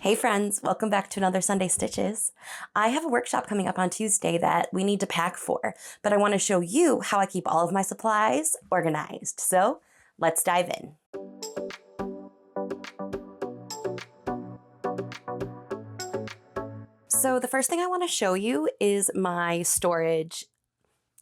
Hey friends, welcome back to another Sunday Stitches. I have a workshop coming up on Tuesday that we need to pack for, but I want to show you how I keep all of my supplies organized. So let's dive in. So the first thing I want to show you is my storage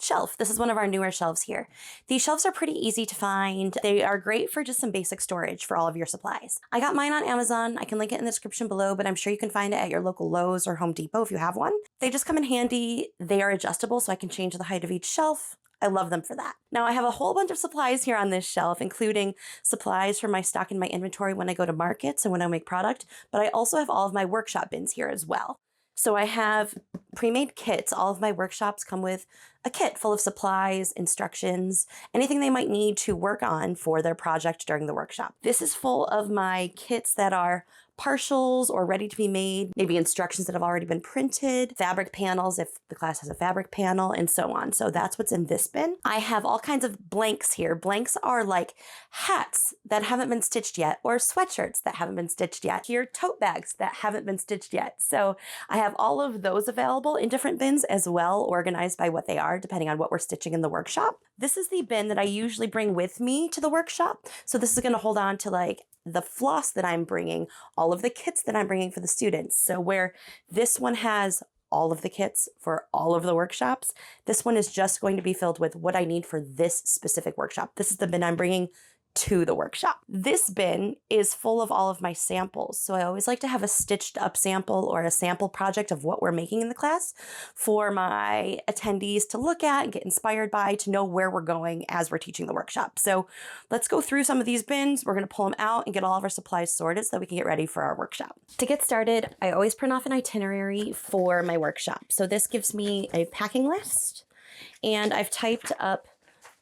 shelf. This is one of our newer shelves here. These shelves are pretty easy to find. They are great for just some basic storage for all of your supplies. I got mine on Amazon. I can link it in the description below, but I'm sure you can find it at your local Lowe's or Home Depot if you have one. They just come in handy. They are adjustable, so I can change the height of each shelf. I love them for that. Now I have a whole bunch of supplies here on this shelf, including supplies for my stock and my inventory when I go to markets and when I make product, but I also have all of my workshop bins here as well. So I have pre-made kits. All of my workshops come with a kit full of supplies, instructions, anything they might need to work on for their project during the workshop. This is full of my kits that are partials or ready to be made, maybe instructions that have already been printed, fabric panels if the class has a fabric panel, and so on. So that's what's in this bin. I have all kinds of blanks here. Blanks are like hats that haven't been stitched yet, or sweatshirts that haven't been stitched yet. Here, tote bags that haven't been stitched yet. So I have all of those available in different bins as well, organized by what they are, depending on what we're stitching in the workshop. This is the bin that I usually bring with me to the workshop. So this is going to hold on to like the floss that I'm bringing, all of the kits that I'm bringing for the students. So where this one has all of the kits for all of the workshops, this one is just going to be filled with what I need for this specific workshop. This is the bin I'm bringing to the workshop. This bin is full of all of my samples. So I always like to have a stitched up sample or a sample project of what we're making in the class for my attendees to look at and get inspired by, to know where we're going as we're teaching the workshop. So let's go through some of these bins. We're going to pull them out and get all of our supplies sorted so that we can get ready for our workshop. To get started, I always print off an itinerary for my workshop. So this gives me a packing list, and I've typed up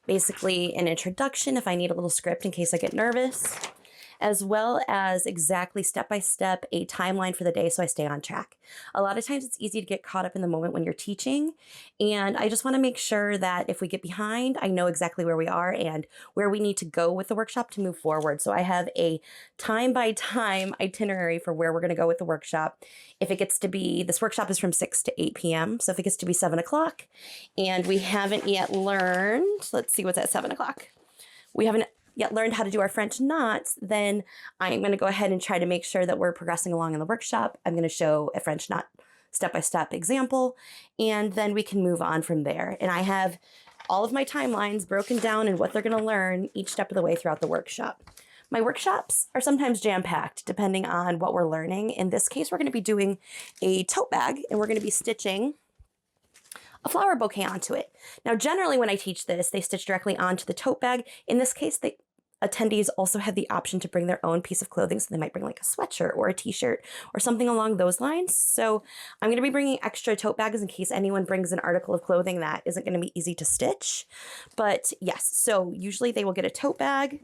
basically an introduction if I need a little script in case I get nervous, as well as exactly step-by-step a timeline for the day so I stay on track. A lot of times it's easy to get caught up in the moment when you're teaching, and I just want to make sure that if we get behind, I know exactly where we are and where we need to go with the workshop to move forward. So I have a time-by-time itinerary for where we're going to go with the workshop. If it gets to be, this workshop is from 6 to 8 p.m., so if it gets to be 7 o'clock and we haven't yet learned, let's see what's at 7 o'clock. We haven't yet learned how to do our French knots, then I'm going to go ahead and try to make sure that we're progressing along in the workshop. I'm going to show a French knot step-by-step example, and then we can move on from there. And I have all of my timelines broken down and what they're going to learn each step of the way throughout the workshop. My workshops are sometimes jam-packed depending on what we're learning. In this case, we're going to be doing a tote bag, and we're going to be stitching a flower bouquet onto it. Now, generally when I teach this, they stitch directly onto the tote bag. In this case, the attendees also have the option to bring their own piece of clothing. So they might bring like a sweatshirt or a t-shirt or something along those lines. So I'm going to be bringing extra tote bags in case anyone brings an article of clothing that isn't going to be easy to stitch. But yes, so usually they will get a tote bag,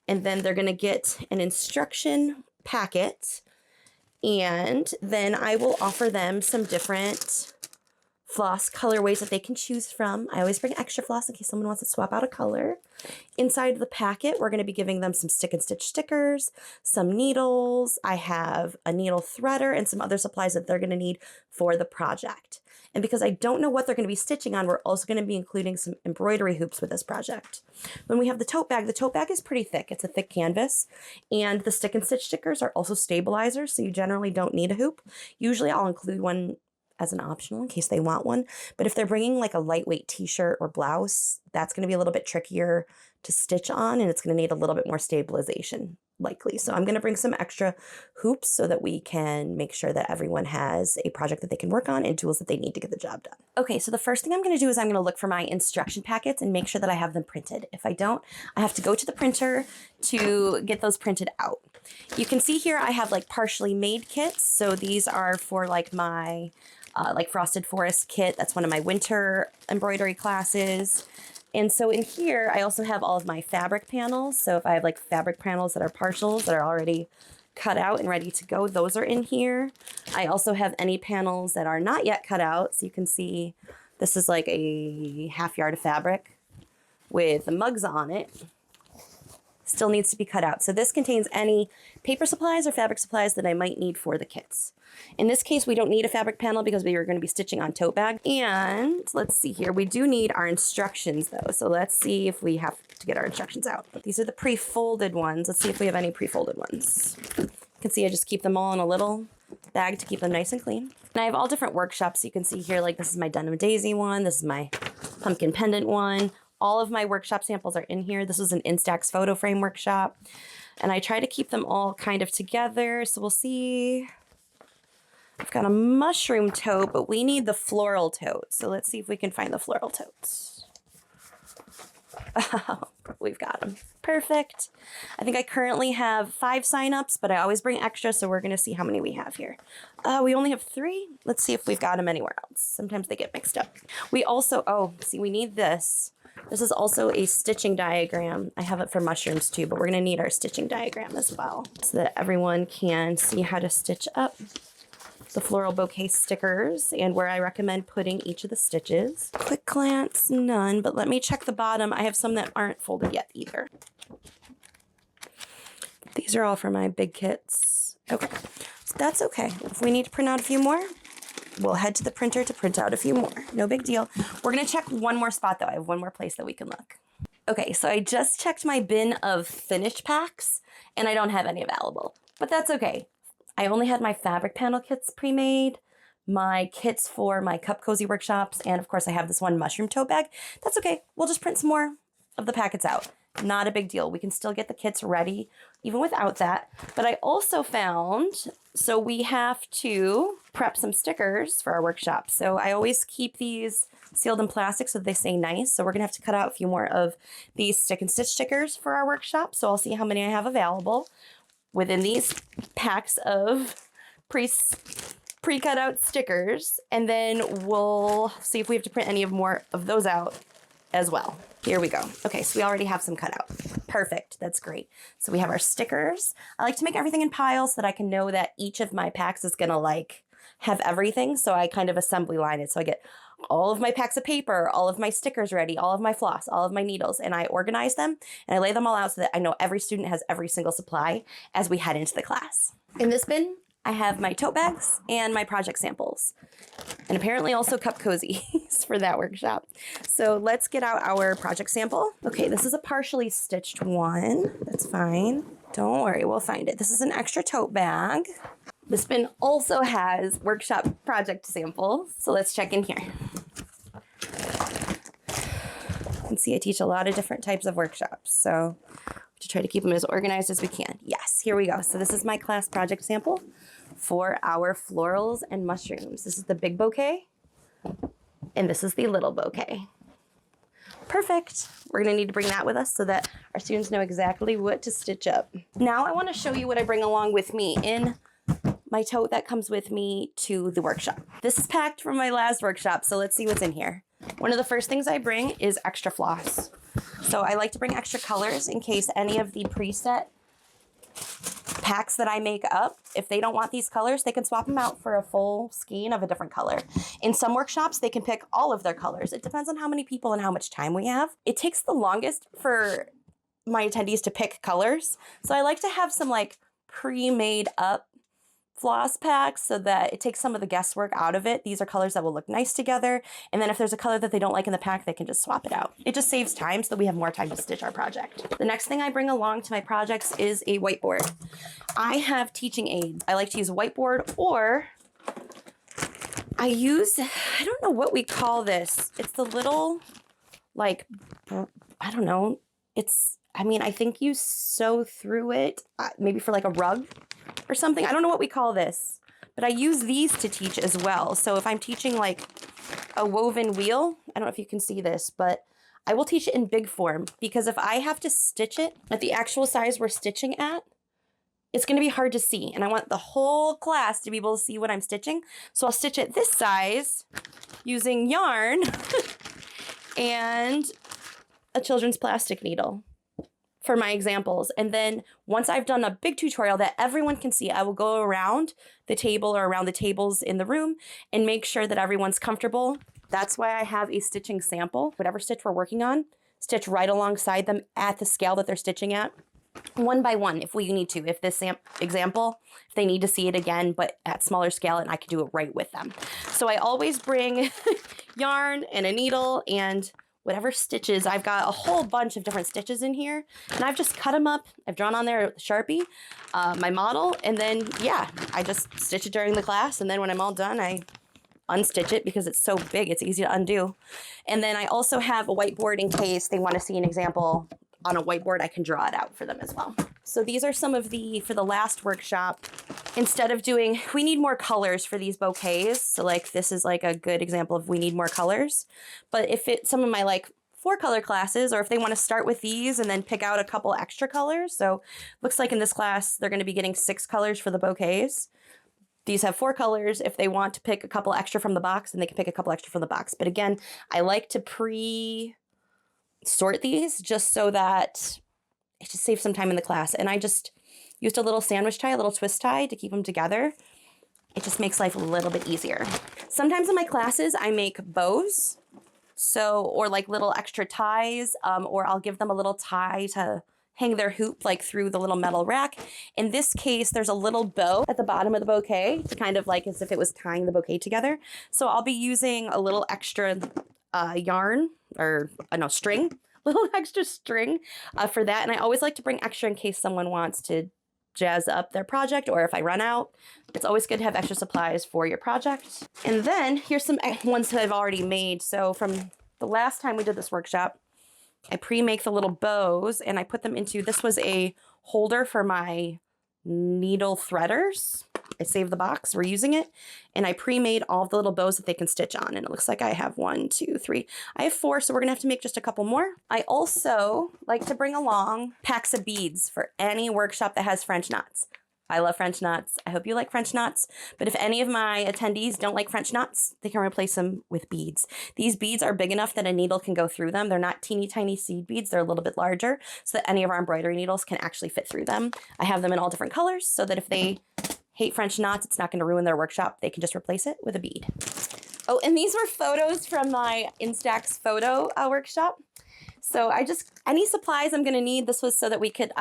and then they're going to get an instruction packet, and then I will offer them some different floss colorways that they can choose from. I always bring extra floss in case someone wants to swap out a color. Inside the packet, we're going to be giving them some stick and stitch stickers, some needles. I have a needle threader and some other supplies that they're going to need for the project. And because I don't know what they're going to be stitching on, we're also going to be including some embroidery hoops with this project. When we have the tote bag is pretty thick. It's a thick canvas, and the stick and stitch stickers are also stabilizers, so you generally don't need a hoop. Usually I'll include one as an optional in case they want one. But if they're bringing like a lightweight t-shirt or blouse, that's going to be a little bit trickier to stitch on, and it's going to need a little bit more stabilization likely. So I'm going to bring some extra hoops so that we can make sure that everyone has a project that they can work on and tools that they need to get the job done. Okay, so the first thing I'm going to do is I'm going to look for my instruction packets and make sure that I have them printed. If I don't, I have to go to the printer to get those printed out. You can see here I have like partially made kits. So these are for like my like Frosted Forest kit. That's one of my winter embroidery classes. And so in here, I also have all of my fabric panels. So if I have like fabric panels that are partials that are already cut out and ready to go, those are in here. I also have any panels that are not yet cut out. So you can see this is like a half yard of fabric with the mugs on it. still needs to be cut out. So this contains any paper supplies or fabric supplies that I might need for the kits. In this case, we don't need a fabric panel because we are going to be stitching on tote bag. And let's see here, we do need our instructions though. So let's see if we have to get our instructions out. These are the pre-folded ones. Let's see if we have any pre-folded ones. You can see I just keep them all in a little bag to keep them nice and clean. And I have all different workshops. You can see here, like this is my denim daisy one. This is my pumpkin pendant one. All of my workshop samples are in here. This is an Instax photo frame workshop. And I try to keep them all kind of together. So we'll see. I've got a mushroom tote, but we need the floral tote. So let's see if we can find the floral totes. Oh, we've got them. Perfect. I think I currently have 5 signups, but I always bring extra, so we're going to see how many we have here. We only have 3. Let's see if we've got them anywhere else. Sometimes they get mixed up. We also, see, we need this. This is also a stitching diagram. I have it for mushrooms too, but we're going to need our stitching diagram as well so that everyone can see how to stitch up the floral bouquet stickers and where I recommend putting each of the stitches. Quick glance, none, but let me check the bottom. I have some that aren't folded yet either. These are all for my big kits. Okay, so that's okay. If we need to print out a few more, we'll head to the printer to print out a few more. No big deal. We're gonna check one more spot though. I have one more place that we can look. Okay, so I just checked my bin of finished packs and I don't have any available, but that's okay. I only had my fabric panel kits pre-made, my kits for my cup cozy workshops, and of course I have this one mushroom tote bag. That's okay. We'll just print some more of the packets out. Not a big deal. We can still get the kits ready even without that. But I also found, so we have to prep some stickers for our workshop. So I always keep these sealed in plastic so that they stay nice. So we're gonna have to cut out a few more of these stick and stitch stickers for our workshop. So I'll see how many I have available within these packs of pre-cut out stickers, and then we'll see if we have to print any more of those out as well. Here we go. Okay, so we already have some cut out. Perfect, that's great. So we have our stickers. I like to make everything in piles so that I can know that each of my packs is gonna like have everything. So I kind of assembly line it. So I get all of my packs of paper, all of my stickers ready, all of my floss, all of my needles, and I organize them and I lay them all out so that I know every student has every single supply as we head into the class. In this bin, I have my tote bags and my project samples, and apparently also cup cozies for that workshop. So let's get out our project sample. Okay, this is a partially stitched one. That's fine. Don't worry, we'll find it. This is an extra tote bag. This bin also has workshop project samples. So let's check in here. You can see I teach a lot of different types of workshops. So to try to keep them as organized as we can. Yes, here we go. So this is my class project sample for our florals and mushrooms. This is the big bouquet and this is the little bouquet. Perfect. We're gonna need to bring that with us so that our students know exactly what to stitch up. Now I wanna show you what I bring along with me in my tote that comes with me to the workshop. This is packed from my last workshop, so let's see what's in here. One of the first things I bring is extra floss. So I like to bring extra colors in case any of the preset packs that I make up, if they don't want these colors, they can swap them out for a full skein of a different color. In some workshops, they can pick all of their colors. It depends on how many people and how much time we have. It takes the longest for my attendees to pick colors. So I like to have some like pre-made up floss packs so that it takes some of the guesswork out of it. These are colors that will look nice together. And then if there's a color that they don't like in the pack, they can just swap it out. It just saves time so that we have more time to stitch our project. The next thing I bring along to my projects is a whiteboard. I have teaching aids. I like to use a whiteboard, or I use, I don't know what we call this. It's the little, like, I don't know. It's, I mean, I think you sew through it, maybe for like a rug or something. I don't know what we call this, but I use these to teach as well. So if I'm teaching like a woven wheel, I don't know if you can see this, but I will teach it in big form, because if I have to stitch it at the actual size we're stitching at, it's going to be hard to see. And I want the whole class to be able to see what I'm stitching. So I'll stitch it this size using yarn and a children's plastic needle for my examples. And then once I've done a big tutorial that everyone can see, I will go around the table or around the tables in the room and make sure that everyone's comfortable. That's why I have a stitching sample. Whatever stitch we're working on, stitch right alongside them at the scale that they're stitching at. one by one if we need to. If this example, if they need to see it again, but at smaller scale, and I can do it right with them. So I always bring yarn and a needle and whatever stitches. I've got a whole bunch of different stitches in here, and I've just cut them up. I've drawn on there with Sharpie, my model, and then, yeah, I just stitch it during the class, and then when I'm all done, I unstitch it because it's so big, it's easy to undo. And then I also have a whiteboard in case they want to see an example on a whiteboard. I can draw it out for them as well. So these are some of for the last workshop, instead of doing, we need more colors for these bouquets. So like this is like a good example of we need more colors. But if it's some of my like 4-color classes, or if they want to start with these and then pick out a couple extra colors. So looks like in this class, they're going to be getting 6 colors for the bouquets. These have 4 colors. If they want to pick a couple extra from the box, then they can pick a couple extra from the box. But again, I like to sort these just so that it just saves some time in the class. And I just used a little sandwich tie, a little twist tie to keep them together. It just makes life a little bit easier. Sometimes in my classes, I make bows. Or like little extra ties, or I'll give them a little tie to hang their hoop like through the little metal rack. In this case, there's a little bow at the bottom of the bouquet to kind of like as if it was tying the bouquet together. So I'll be using a little extra yarn or string, little extra string for that. And I always like to bring extra in case someone wants to jazz up their project, or if I run out, it's always good to have extra supplies for your project. And then here's some ones that I've already made. So from the last time we did this workshop, I pre-make the little bows and I put them into, this was a holder for my needle threaders. I saved the box, we're using it, and I pre-made all of the little bows that they can stitch on. And it looks like I have 1, 2, 3. I have 4, so we're gonna have to make just a couple more. I also like to bring along packs of beads for any workshop that has French knots. I love French knots. I hope you like French knots. But if any of my attendees don't like French knots, they can replace them with beads. These beads are big enough that a needle can go through them. They're not teeny tiny seed beads. They're a little bit larger so that any of our embroidery needles can actually fit through them. I have them in all different colors so that if they hate French knots, it's not going to ruin their workshop. They can just replace it with a bead. Oh, and these were photos from my Instax photo workshop. So any supplies I'm going to need, this was so that we could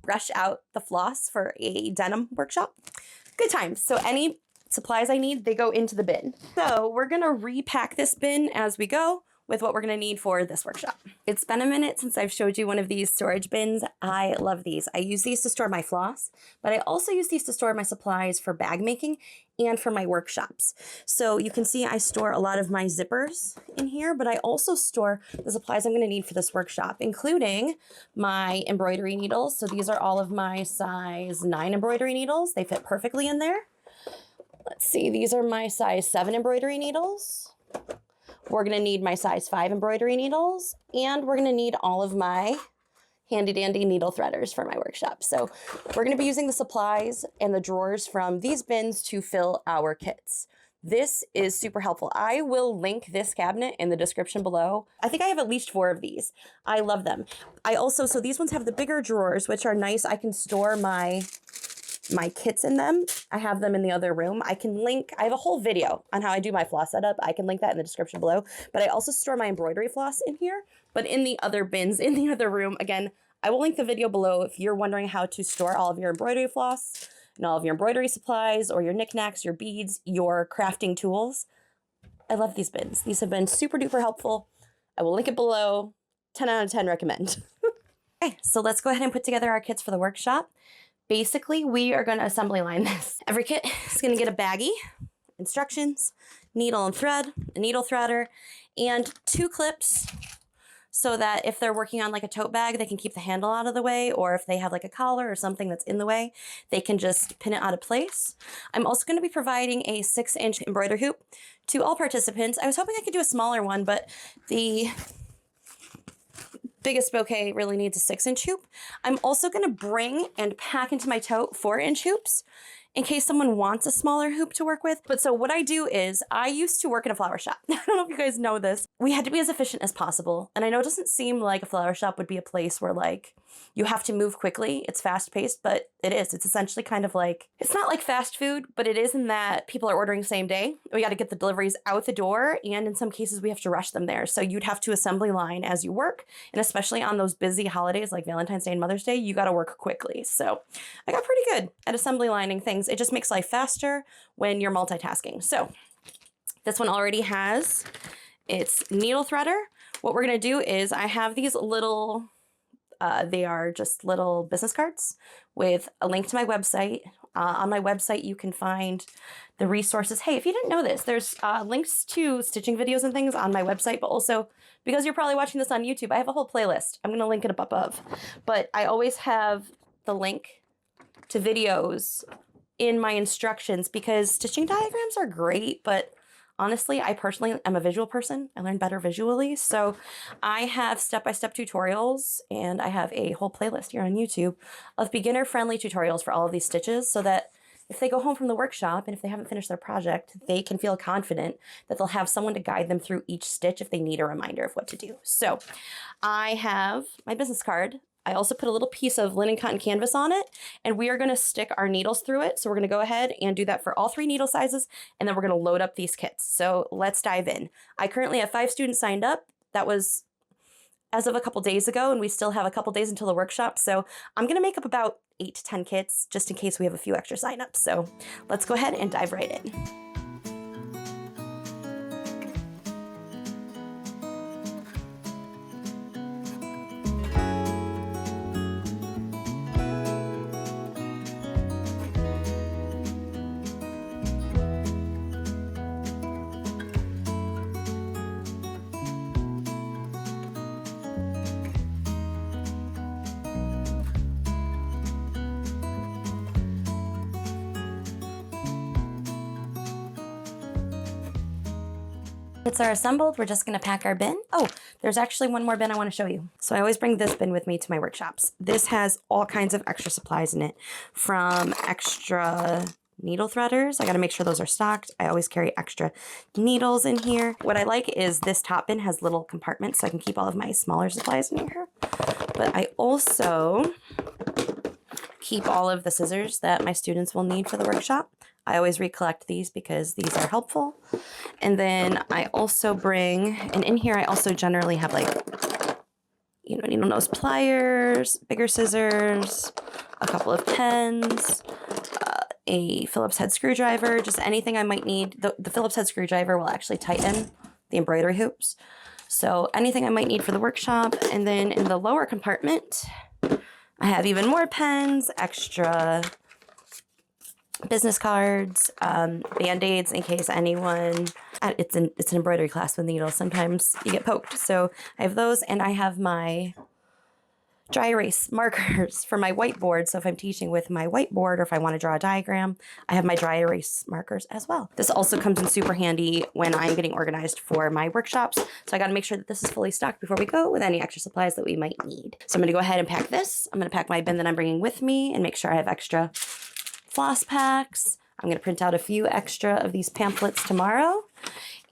brush out the floss for a denim workshop. Good times. So any supplies I need, they go into the bin. So we're going to repack this bin as we go with what we're going to need for this workshop. It's been a minute since I've showed you one of these storage bins. I love these. I use these to store my floss, but I also use these to store my supplies for bag making and for my workshops. So you can see I store a lot of my zippers in here, but I also store the supplies I'm going to need for this workshop, including my embroidery needles. So these are all of my size 9 embroidery needles. They fit perfectly in there. Let's see, these are my size 7 embroidery needles. We're going to need my size 5 embroidery needles, and we're going to need all of my handy dandy needle threaders for my workshop. So we're going to be using the supplies and the drawers from these bins to fill our kits. This is super helpful. I will link this cabinet in the description below. I think I have at least 4 of these. I love them. So these ones have the bigger drawers, which are nice. I can store my kits in them. I have them in the other room. I have a whole video on how I do my floss setup. I can link that in the description below, but I also store my embroidery floss in here, but in the other bins, in the other room. Again, I will link the video below if you're wondering how to store all of your embroidery floss and all of your embroidery supplies or your knickknacks, your beads, your crafting tools. I love these bins. These have been super duper helpful. I will link it below. 10 out of 10 recommend. Okay, so let's go ahead and put together our kits for the workshop. Basically, we are going to assembly line this. Every kit is going to get a baggie, instructions, needle and thread, a needle threader, and 2 clips so that if they're working on like a tote bag, they can keep the handle out of the way, or if they have like a collar or something that's in the way, they can just pin it out of place. I'm also going to be providing a 6-inch embroidery hoop to all participants. I was hoping I could do a smaller one, but the biggest bouquet really needs a 6-inch hoop. I'm also going to bring and pack into my tote 4-inch hoops in case someone wants a smaller hoop to work with. But so what I do is I used to work in a flower shop. I don't know if you guys know this. We had to be as efficient as possible. And I know it doesn't seem like a flower shop would be a place where like You have to move quickly. It's fast paced, but it is. It's essentially kind of like, it's not like fast food, but it is in that people are ordering same day. We got to get the deliveries out the door, and in some cases we have to rush them there. So you'd have to assembly line as you work, and especially on those busy holidays like Valentine's Day and Mother's Day, you got to work quickly. So I got pretty good at assembly lining things. It just makes life faster when you're multitasking. So this one already has its needle threader. What we're gonna do is I have these little, they are just little business cards with a link to my website. On my website, you can find the resources. Hey, if you didn't know this, there's links to stitching videos and things on my website, but also because you're probably watching this on YouTube, I have a whole playlist. I'm gonna link it up above. But I always have the link to videos in my instructions because stitching diagrams are great, but honestly, I personally am a visual person. I learn better visually. So I have step-by-step tutorials, and I have a whole playlist here on YouTube of beginner-friendly tutorials for all of these stitches so that if they go home from the workshop and if they haven't finished their project, they can feel confident that they'll have someone to guide them through each stitch if they need a reminder of what to do. So I have my business card. I also put a little piece of linen cotton canvas on it, and we are going to stick our needles through it. So we're going to go ahead and do that for all 3 needle sizes, and then we're going to load up these kits. So let's dive in. I currently have 5 students signed up. That was as of a couple days ago, and we still have a couple days until the workshop. So I'm going to make up about 8 to 10 kits just in case we have a few extra signups. So let's go ahead and dive right in. Kits are assembled. We're just going to pack our bin. Oh, there's actually one more bin I want to show you. So I always bring this bin with me to my workshops. This has all kinds of extra supplies in it, from extra needle threaders. I got to make sure those are stocked. I always carry extra needles in here. What I like is this top bin has little compartments so I can keep all of my smaller supplies in here. But I also keep all of the scissors that my students will need for the workshop. I always recollect these because these are helpful. And then I also bring, and in here I also generally have like, you know, needle nose pliers, bigger scissors, a couple of pens, a Phillips head screwdriver, just anything I might need. The Phillips head screwdriver will actually tighten the embroidery hoops. So anything I might need for the workshop. And then in the lower compartment, I have even more pens, extra business cards, Band-Aids in case anyone, it's an embroidery class with needles. Sometimes you get poked. So I have those, and I have my dry erase markers for my whiteboard. So if I'm teaching with my whiteboard or if I want to draw a diagram, I have my dry erase markers as well. This also comes in super handy when I'm getting organized for my workshops. So I got to make sure that this is fully stocked before we go with any extra supplies that we might need. So I'm going to go ahead and pack this. I'm going to pack my bin that I'm bringing with me and make sure I have extra floss packs. I'm going to print out a few extra of these pamphlets tomorrow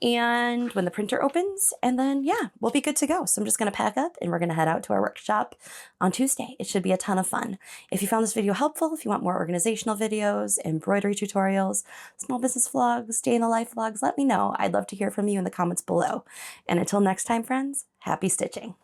and when the printer opens, and then yeah, we'll be good to go. So I'm just going to pack up and we're going to head out to our workshop on Tuesday. It should be a ton of fun. If you found this video helpful, if you want more organizational videos, embroidery tutorials, small business vlogs, day in the life vlogs, let me know. I'd love to hear from you in the comments below. And until next time, friends, happy stitching.